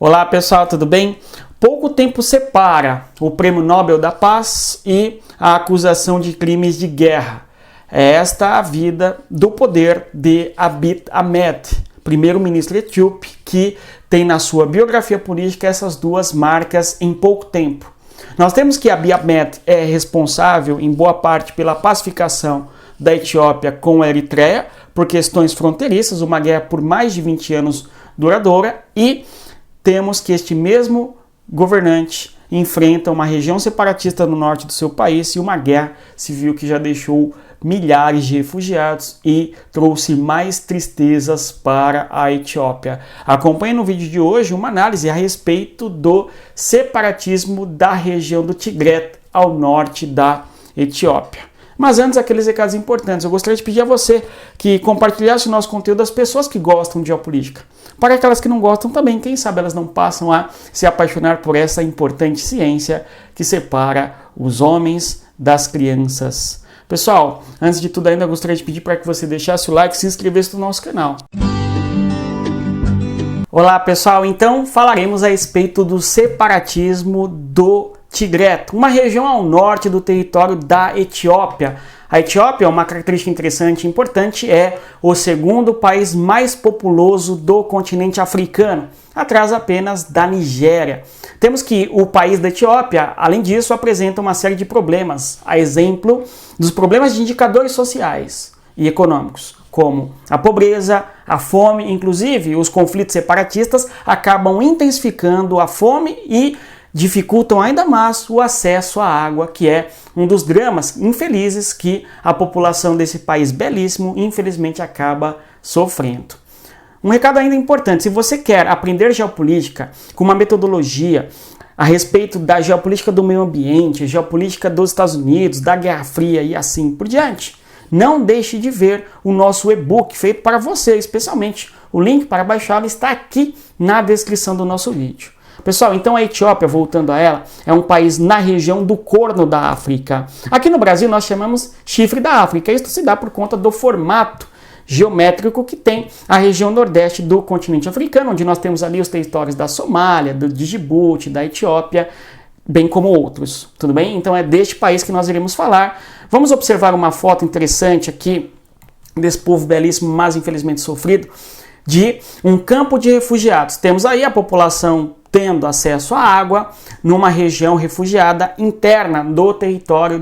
Olá pessoal, tudo bem? Pouco tempo separa o Prêmio Nobel da Paz e a acusação de crimes de guerra. É esta a vida do poder de Abiy Ahmed, primeiro-ministro etíope, que tem na sua biografia política essas duas marcas em pouco tempo. Nós temos que Abiy Ahmed é responsável em boa parte pela pacificação da Etiópia com a Eritreia, por questões fronteiriças, uma guerra por mais de 20 anos duradoura, e temos que este mesmo governante enfrenta uma região separatista no norte do seu país e uma guerra civil que já deixou milhares de refugiados e trouxe mais tristezas para a Etiópia. Acompanhe no vídeo de hoje uma análise a respeito do separatismo da região do Tigre ao norte da Etiópia. Mas antes, aqueles recados importantes, eu gostaria de pedir a você que compartilhasse o nosso conteúdo das pessoas que gostam de geopolítica. Para aquelas que não gostam também, quem sabe elas não passam a se apaixonar por essa importante ciência que separa os homens das crianças. Pessoal, antes de tudo ainda gostaria de pedir para que você deixasse o like e se inscrevesse no nosso canal. Olá pessoal, então falaremos a respeito do separatismo do Tigre, uma região ao norte do território da Etiópia. A Etiópia, uma característica interessante e importante, é o segundo país mais populoso do continente africano, atrás apenas da Nigéria. Temos que o país da Etiópia, além disso, apresenta uma série de problemas, a exemplo dos problemas de indicadores sociais e econômicos, como a pobreza, a fome, inclusive os conflitos separatistas acabam intensificando a fome e dificultam ainda mais o acesso à água, que é um dos dramas infelizes que a população desse país belíssimo, infelizmente, acaba sofrendo. Um recado ainda importante: se você quer aprender geopolítica com uma metodologia a respeito da geopolítica do meio ambiente, geopolítica dos Estados Unidos, da Guerra Fria e assim por diante, não deixe de ver o nosso e-book feito para você, especialmente. O link para baixá-lo está aqui na descrição do nosso vídeo. Pessoal, então a Etiópia, voltando a ela, é um país na região do Corno da África. Aqui no Brasil nós chamamos chifre da África. Isso se dá por conta do formato geométrico que tem a região nordeste do continente africano, onde nós temos ali os territórios da Somália, de Djibouti, da Etiópia, bem como outros. Tudo bem? Então é deste país que nós iremos falar. Vamos observar uma foto interessante aqui desse povo belíssimo, mas infelizmente sofrido, de um campo de refugiados. Temos aí a população tendo acesso à água numa região refugiada interna do território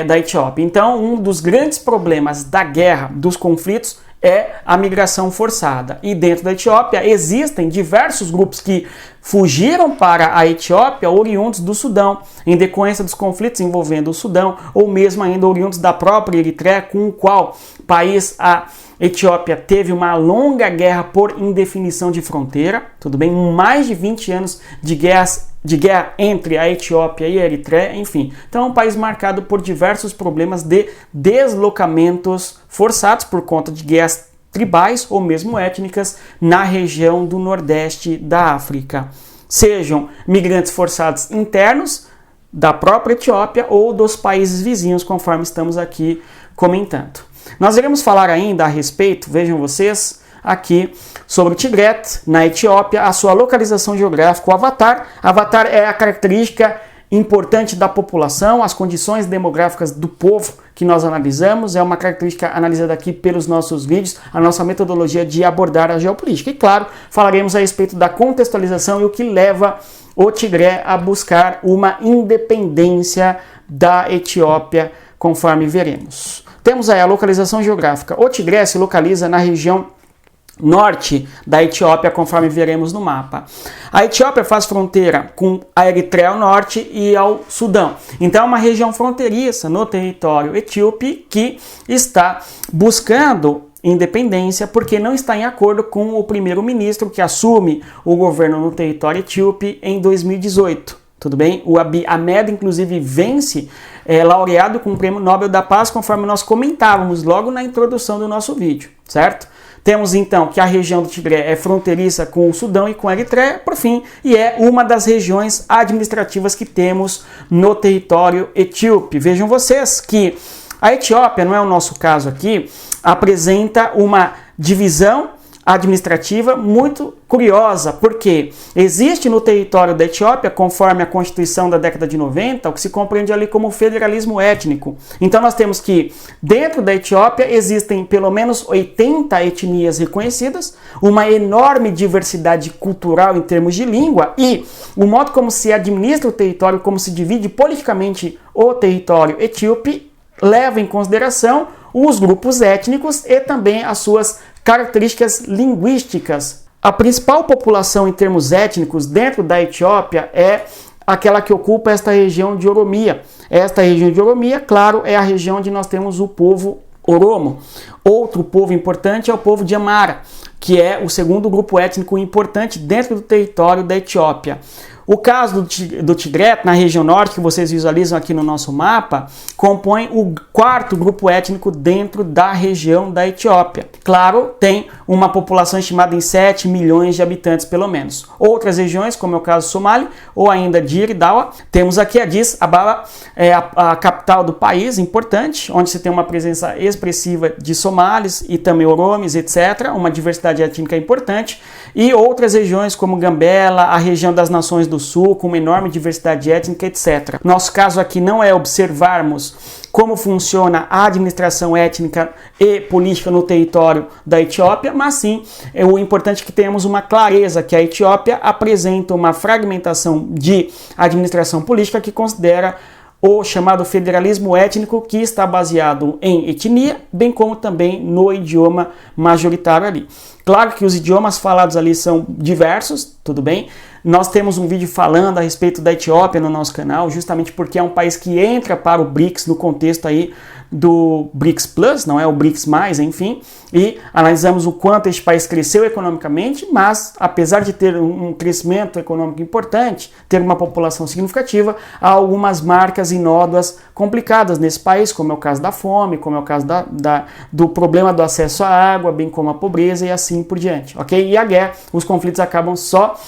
da Etiópia. Então, um dos grandes problemas da guerra, dos conflitos, é a migração forçada. E dentro da Etiópia existem diversos grupos que fugiram para a Etiópia oriundos do Sudão, em decorrência dos conflitos envolvendo o Sudão, ou mesmo ainda oriundos da própria Eritreia, com o qual país a Etiópia teve uma longa guerra por indefinição de fronteira, tudo bem? Mais de 20 anos de guerra entre a Etiópia e a Eritreia, enfim. Então é um país marcado por diversos problemas de deslocamentos forçados por conta de guerras tribais ou mesmo étnicas na região do nordeste da África. Sejam migrantes forçados internos da própria Etiópia ou dos países vizinhos, conforme estamos aqui comentando. Nós iremos falar ainda a respeito, vejam vocês, aqui sobre o Tigre, na Etiópia, a sua localização geográfica, o avatar. Avatar é a característica importante da população, as condições demográficas do povo que nós analisamos, é uma característica analisada aqui pelos nossos vídeos, a nossa metodologia de abordar a geopolítica. E claro, falaremos a respeito da contextualização e o que leva o Tigre a buscar uma independência da Etiópia, conforme veremos. Temos aí a localização geográfica. O Tigre se localiza na região norte da Etiópia, conforme veremos no mapa. A Etiópia faz fronteira com a Eritreia ao norte e ao Sudão. Então é uma região fronteiriça no território etíope que está buscando independência porque não está em acordo com o primeiro-ministro que assume o governo no território etíope em 2018. Tudo bem? O Abiy Ahmed, inclusive, vence, laureado com o Prêmio Nobel da Paz, conforme nós comentávamos logo na introdução do nosso vídeo, certo? Temos então que a região do Tigre é fronteiriça com o Sudão e com a Eritreia, por fim, e é uma das regiões administrativas que temos no território etíope. Vejam vocês que a Etiópia, não é o nosso caso aqui, apresenta uma divisão administrativa muito curiosa, porque existe no território da Etiópia, conforme a Constituição da década de 90, o que se compreende ali como federalismo étnico. Então nós temos que, dentro da Etiópia, existem pelo menos 80 etnias reconhecidas, uma enorme diversidade cultural em termos de língua, e o modo como se administra o território, como se divide politicamente o território etíope, leva em consideração os grupos étnicos e também as suas características linguísticas. A principal população em termos étnicos dentro da Etiópia é aquela que ocupa esta região de Oromia. Esta região de Oromia, claro, é a região onde nós temos o povo Oromo. Outro povo importante é o povo de Amhara, que é o segundo grupo étnico importante dentro do território da Etiópia. O caso do Tigreto, na região norte, que vocês visualizam aqui no nosso mapa, compõe o quarto grupo étnico dentro da região da Etiópia. Claro, tem uma população estimada em 7 milhões de habitantes, pelo menos. Outras regiões, como é o caso do Somali, ou ainda Dir e Dawa, temos aqui Addis Ababa, a capital do país, importante, onde se tem uma presença expressiva de somalis e também oromes, etc., uma diversidade étnica importante, e outras regiões como Gambela, a região das Nações do Sul, com uma enorme diversidade étnica, etc. Nosso caso aqui não é observarmos como funciona a administração étnica e política no território da Etiópia, mas sim o importante é que tenhamos uma clareza que a Etiópia apresenta uma fragmentação de administração política que considera o chamado federalismo étnico, que está baseado em etnia, bem como também no idioma majoritário ali. Claro que os idiomas falados ali são diversos, tudo bem? Nós temos um vídeo falando a respeito da Etiópia no nosso canal, justamente porque é um país que entra para o BRICS no contexto aí do BRICS Plus, não é o BRICS+, enfim, e analisamos o quanto este país cresceu economicamente, mas apesar de ter um crescimento econômico importante, ter uma população significativa, há algumas marcas e nódoas complicadas nesse país, como é o caso da fome, como é o caso do problema do acesso à água, bem como a pobreza e assim por diante, ok? E a guerra, os conflitos acabam só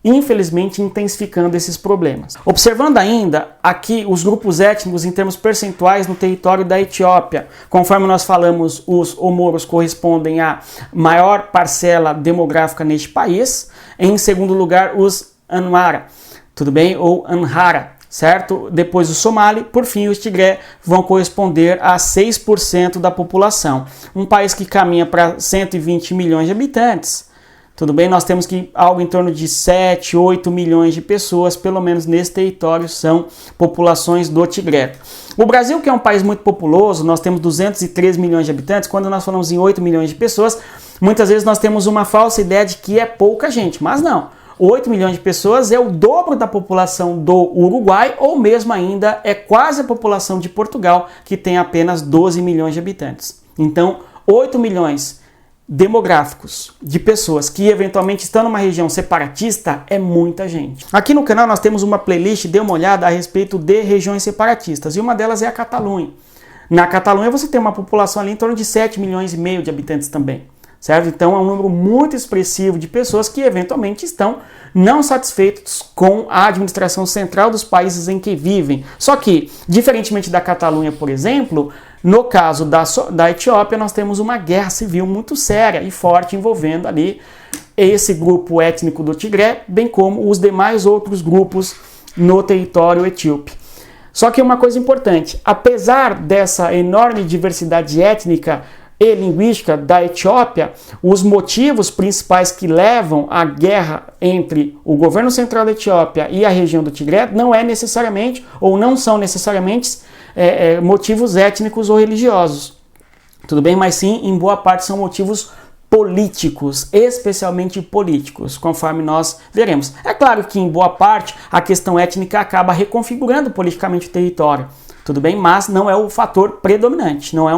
infelizmente intensificando esses problemas. Observando ainda aqui os grupos étnicos em termos percentuais no território da Etiópia, conforme nós falamos, os Omoros correspondem à maior parcela demográfica neste país, em segundo lugar os Amhara, tudo bem? Ou Amhara, certo? Depois o Somali, por fim os Tigré vão corresponder a 6% da população. Um país que caminha para 120 milhões de habitantes. Tudo bem? Nós temos que algo em torno de 7, 8 milhões de pessoas, pelo menos nesse território, são populações do Tigreto. O Brasil, que é um país muito populoso, nós temos 203 milhões de habitantes. Quando nós falamos em 8 milhões de pessoas, muitas vezes nós temos uma falsa ideia de que é pouca gente, mas não. 8 milhões de pessoas é o dobro da população do Uruguai, ou mesmo ainda é quase a população de Portugal, que tem apenas 12 milhões de habitantes. Então, 8 milhões demográficos de pessoas que eventualmente estão numa região separatista é muita gente. Aqui no canal nós temos uma playlist, dê uma olhada a respeito de regiões separatistas, e uma delas é a Catalunha. Na Catalunha você tem uma população ali em torno de 7 milhões e meio de habitantes também, certo? Então é um número muito expressivo de pessoas que eventualmente estão não satisfeitos com a administração central dos países em que vivem. Só que, diferentemente da Catalunha, por exemplo, no caso da Etiópia, nós temos uma guerra civil muito séria e forte envolvendo ali esse grupo étnico do Tigré, bem como os demais outros grupos no território etíope. Só que uma coisa importante, apesar dessa enorme diversidade étnica e linguística da Etiópia, os motivos principais que levam à guerra entre o governo central da Etiópia e a região do Tigré não é necessariamente, ou não são necessariamente, motivos étnicos ou religiosos. Tudo bem? Mas sim, em boa parte são motivos políticos, especialmente políticos, conforme nós veremos. É claro que em boa parte a questão étnica acaba reconfigurando politicamente o território. Tudo bem? Mas não é o fator predominante, não é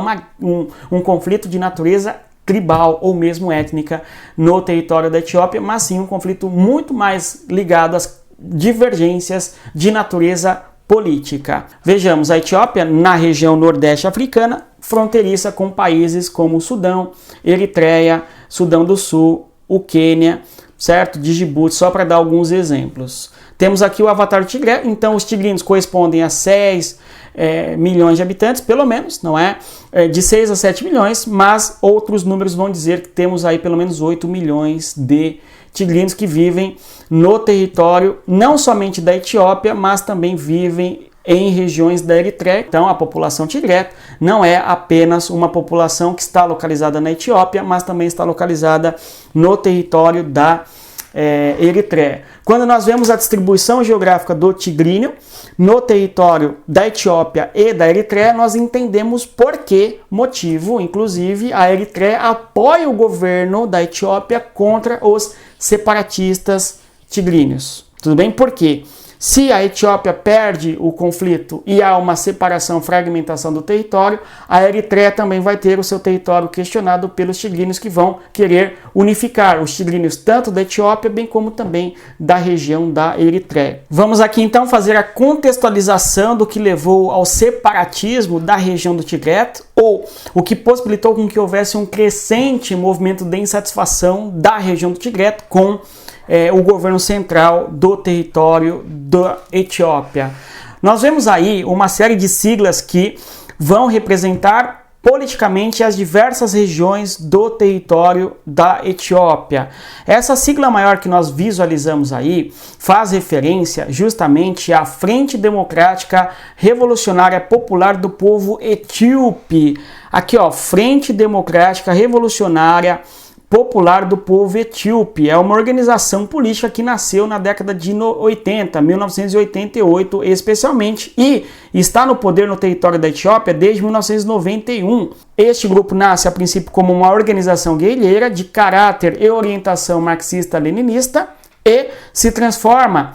um conflito de natureza tribal ou mesmo étnica no território da Etiópia, mas sim um conflito muito mais ligado às divergências de natureza política. Vejamos, a Etiópia, na região nordeste africana, fronteiriça com países como o Sudão, Eritreia, Sudão do Sul, o Quênia, certo? De Djibouti, só para dar alguns exemplos. Temos aqui o avatar do Tigré, então os tigrinos correspondem a 6 milhões de habitantes, pelo menos, não é? De 6 a 7 milhões, mas outros números vão dizer que temos aí pelo menos 8 milhões de tigrinos que vivem no território, não somente da Etiópia, mas também vivem em regiões da Eritreia. Então, a população tigré não é apenas uma população que está localizada na Etiópia, mas também está localizada no território da Eritreia. Quando nós vemos a distribuição geográfica do tigrinho no território da Etiópia e da Eritreia, nós entendemos por que motivo, inclusive, a Eritreia apoia o governo da Etiópia contra os separatistas tigríneos. Tudo bem? Por quê? Se a Etiópia perde o conflito e há uma separação, fragmentação do território, a Eritreia também vai ter o seu território questionado pelos tigríneos que vão querer unificar os tigríneos tanto da Etiópia, bem como também da região da Eritreia. Vamos aqui então fazer a contextualização do que levou ao separatismo da região do Tigré, ou o que possibilitou com que houvesse um crescente movimento de insatisfação da região do Tigré com o governo central do território da Etiópia. Nós vemos aí uma série de siglas que vão representar politicamente as diversas regiões do território da Etiópia. Essa sigla maior que nós visualizamos aí faz referência justamente à Frente Democrática Revolucionária Popular do Povo Etíope. Aqui, ó, Frente Democrática Revolucionária Popular do Povo Etíope. É uma organização política que nasceu na década de 80, 1988 especialmente, e está no poder no território da Etiópia desde 1991. Este grupo nasce a princípio como uma organização guerrilheira de caráter e orientação marxista-leninista e se transforma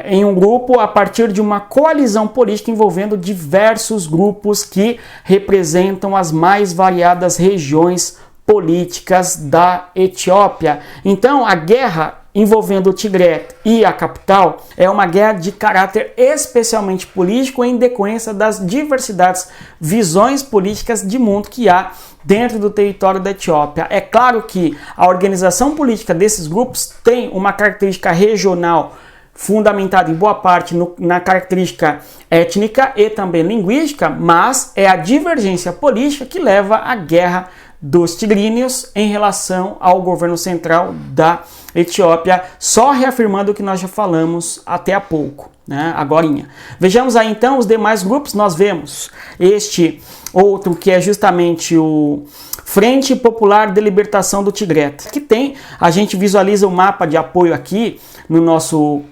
em um grupo a partir de uma coalizão política envolvendo diversos grupos que representam as mais variadas regiões políticas da Etiópia. Então, a guerra envolvendo o Tigré e a capital é uma guerra de caráter especialmente político em decorrência das diversidades visões políticas de mundo que há dentro do território da Etiópia. É claro que a organização política desses grupos tem uma característica regional fundamentada em boa parte na característica étnica e também linguística, mas é a divergência política que leva à guerra dos tigríneos em relação ao governo central da Etiópia, só reafirmando o que nós já falamos até há pouco, né? Agorinha. Vejamos aí então os demais grupos. Nós vemos este outro que é justamente o Frente Popular de Libertação do Tigré, que tem, a gente visualiza o mapa de apoio aqui no nosso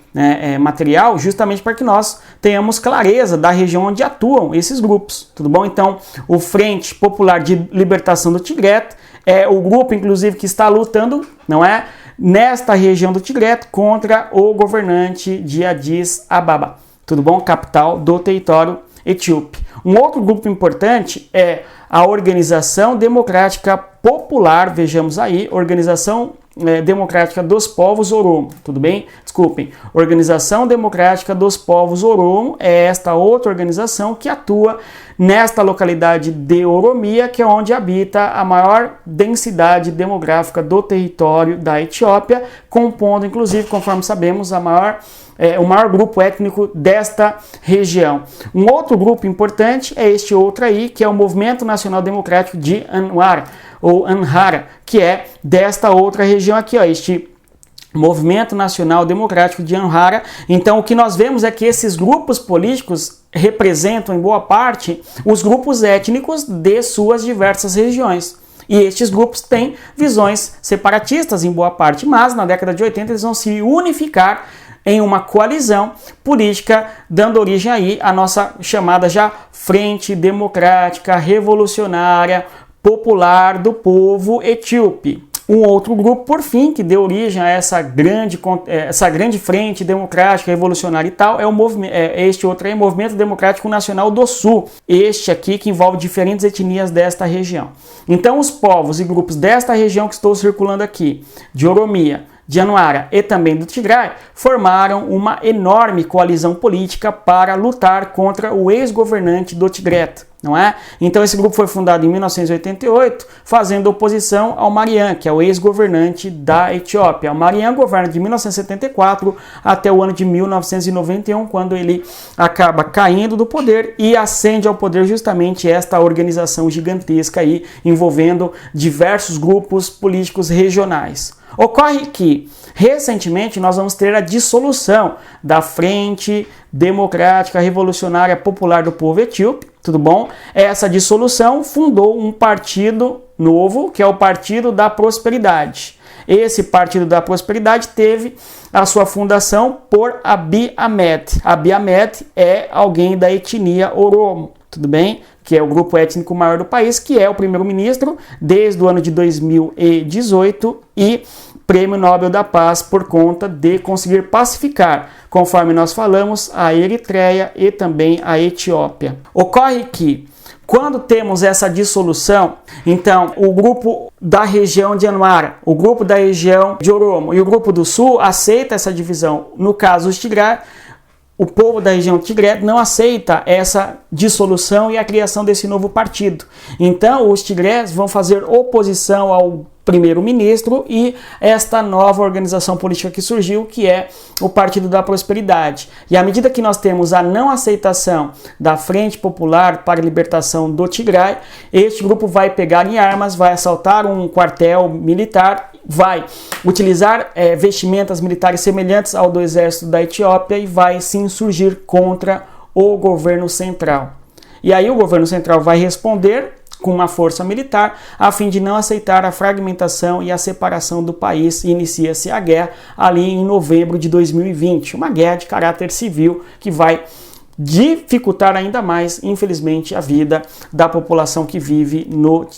material, justamente para que nós tenhamos clareza da região onde atuam esses grupos, tudo bom? Então, o Frente Popular de Libertação do Tigré é o grupo, inclusive, que está lutando, não é, nesta região do Tigré contra o governante de Addis Ababa, tudo bom? Capital do território etíope. Um outro grupo importante é a Organização Democrática Popular, vejamos aí, Organização Democrática dos Povos Oromo, tudo bem? Desculpem, Organização Democrática dos Povos Oromo é esta outra organização que atua nesta localidade de Oromia, que é onde habita a maior densidade demográfica do território da Etiópia, compondo, inclusive, conforme sabemos, o maior grupo étnico desta região. Um outro grupo importante é este outro aí, que é o Movimento Nacional Democrático de Amhara, ou Amhara, que é desta outra região aqui, ó, este Movimento Nacional Democrático de Amhara. Então, o que nós vemos é que esses grupos políticos representam, em boa parte, os grupos étnicos de suas diversas regiões. E estes grupos têm visões separatistas, em boa parte, mas na década de 80 eles vão se unificar em uma coalizão política, dando origem aí à nossa chamada já Frente Democrática Revolucionária Popular do Povo Etíope. Um outro grupo, por fim, que deu origem a essa grande frente democrática, revolucionária e tal, este outro aí, Movimento Democrático Nacional do Sul. Este aqui que envolve diferentes etnias desta região. Então, os povos e grupos desta região que estou circulando aqui, de Oromia, de Amhara e também do Tigray, formaram uma enorme coalizão política para lutar contra o ex-governante do Tigré, não é? Então esse grupo foi fundado em 1988, fazendo oposição ao Marian, que é o ex-governante da Etiópia. O Marian governa de 1974 até o ano de 1991, quando ele acaba caindo do poder e ascende ao poder justamente esta organização gigantesca aí, envolvendo diversos grupos políticos regionais. Ocorre que, recentemente, nós vamos ter a dissolução da Frente Democrática Revolucionária Popular do Povo Etíope, tudo bom? Essa dissolução fundou um partido novo, que é o Partido da Prosperidade. Esse Partido da Prosperidade teve a sua fundação por Abiy Ahmed. Abiy Ahmed é alguém da etnia Oromo, tudo bem? Que é o grupo étnico maior do país, que é o primeiro-ministro desde o ano de 2018 e Prêmio Nobel da Paz por conta de conseguir pacificar, conforme nós falamos, a Eritreia e também a Etiópia. Ocorre que, quando temos essa dissolução, então o grupo da região de Amhara, o grupo da região de Oromo e o grupo do Sul aceita essa divisão. No caso, os Tigray, o povo da região de Tigray não aceita essa dissolução e a criação desse novo partido. Então, os Tigrés vão fazer oposição ao primeiro-ministro e esta nova organização política que surgiu, que é o Partido da Prosperidade. E à medida que nós temos a não aceitação da Frente Popular para a Libertação do Tigray, este grupo vai pegar em armas, vai assaltar um quartel militar, vai utilizar vestimentas militares semelhantes ao do exército da Etiópia e vai se insurgir contra o governo central. E aí o governo central vai responder com uma força militar, a fim de não aceitar a fragmentação e a separação do país, e inicia-se a guerra ali em novembro de 2020, uma guerra de caráter civil que vai dificultar ainda mais, infelizmente, a vida da população que vive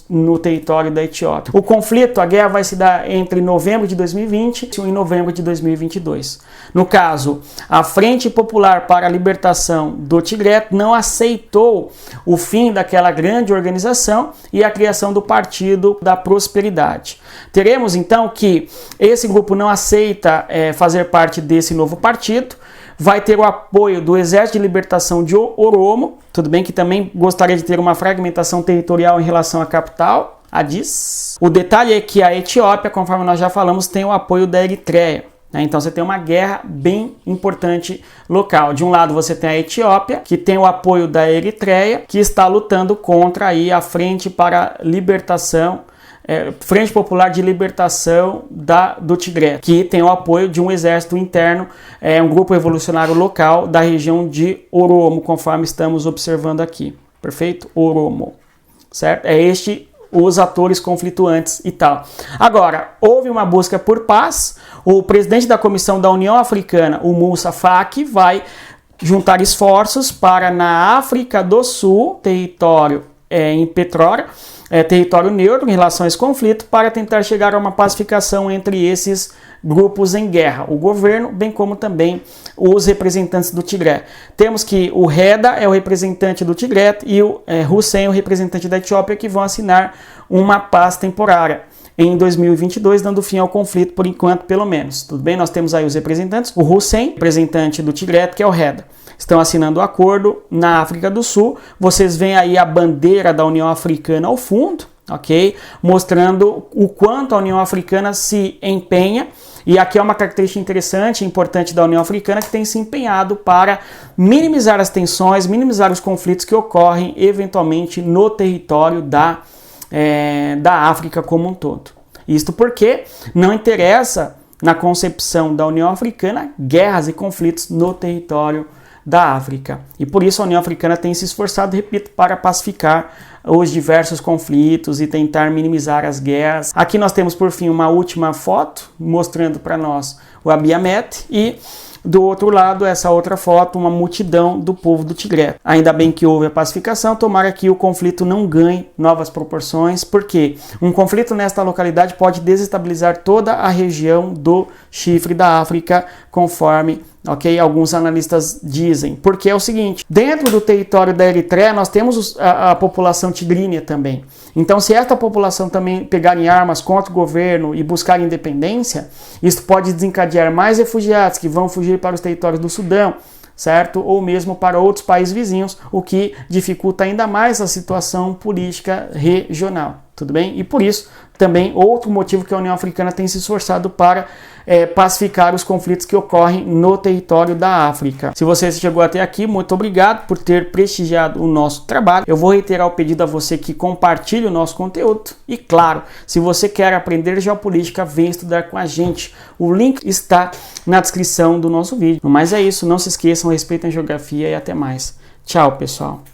no território da Etiópia. O conflito, a guerra vai se dar entre novembro de 2020 e novembro de 2022. No caso, a Frente Popular para a Libertação do Tigray não aceitou o fim daquela grande organização e a criação do Partido da Prosperidade. Teremos então que esse grupo não aceita fazer parte desse novo partido, vai ter o apoio do Exército de Libertação de Oromo, tudo bem que também gostaria de ter uma fragmentação territorial em relação à capital, Addis. O detalhe é que a Etiópia, conforme nós já falamos, tem o apoio da Eritreia. Então você tem uma guerra bem importante local. De um lado você tem a Etiópia, que tem o apoio da Eritreia, que está lutando contra aí a Frente para Libertação, Frente Popular de Libertação do Tigray, que tem o apoio de um exército interno, um grupo revolucionário local da região de Oromo, conforme estamos observando aqui. Perfeito? Oromo. Certo? Os atores conflituantes e tal. Agora, houve uma busca por paz. O presidente da Comissão da União Africana, o Moussa Faki, vai juntar esforços para, na África do Sul, território em petróleo, território neutro em relação a esse conflito, para tentar chegar a uma pacificação entre esses grupos em guerra, o governo, bem como também os representantes do Tigray. Temos que o Reda é o representante do Tigray e o Hussein, o representante da Etiópia, que vão assinar uma paz temporária em 2022, dando fim ao conflito por enquanto, pelo menos. Tudo bem? Nós temos aí os representantes, o Hussein, representante do Tigray, que é o Reda. Estão assinando o acordo na África do Sul. Vocês veem aí a bandeira da União Africana ao fundo, ok? Mostrando o quanto a União Africana se empenha. E aqui é uma característica interessante e importante da União Africana, que tem se empenhado para minimizar as tensões, minimizar os conflitos que ocorrem eventualmente no território da África como um todo. Isto porque não interessa, na concepção da União Africana, guerras e conflitos no território da África. E por isso a União Africana tem se esforçado, repito, para pacificar os diversos conflitos e tentar minimizar as guerras. Aqui nós temos, por fim, uma última foto mostrando para nós o Abiy Ahmed e do outro lado, essa outra foto, uma multidão do povo do Tigray. Ainda bem que houve a pacificação, tomara que o conflito não ganhe novas proporções, porque um conflito nesta localidade pode desestabilizar toda a região do Chifre da África, conforme alguns analistas dizem. Porque é o seguinte, dentro do território da Eritreia nós temos a população tigrínia também. Então, se esta população também pegar em armas contra o governo e buscar independência, isso pode desencadear mais refugiados que vão fugir para os territórios do Sudão, certo? Ou mesmo para outros países vizinhos, o que dificulta ainda mais a situação política regional, tudo bem? E por isso, também outro motivo que a União Africana tem se esforçado para pacificar os conflitos que ocorrem no território da África. Se você chegou até aqui, muito obrigado por ter prestigiado o nosso trabalho. Eu vou reiterar o pedido a você que compartilhe o nosso conteúdo. E claro, se você quer aprender geopolítica, vem estudar com a gente. O link está na descrição do nosso vídeo. Mas é isso, não se esqueçam, respeitem a geografia e até mais. Tchau, pessoal!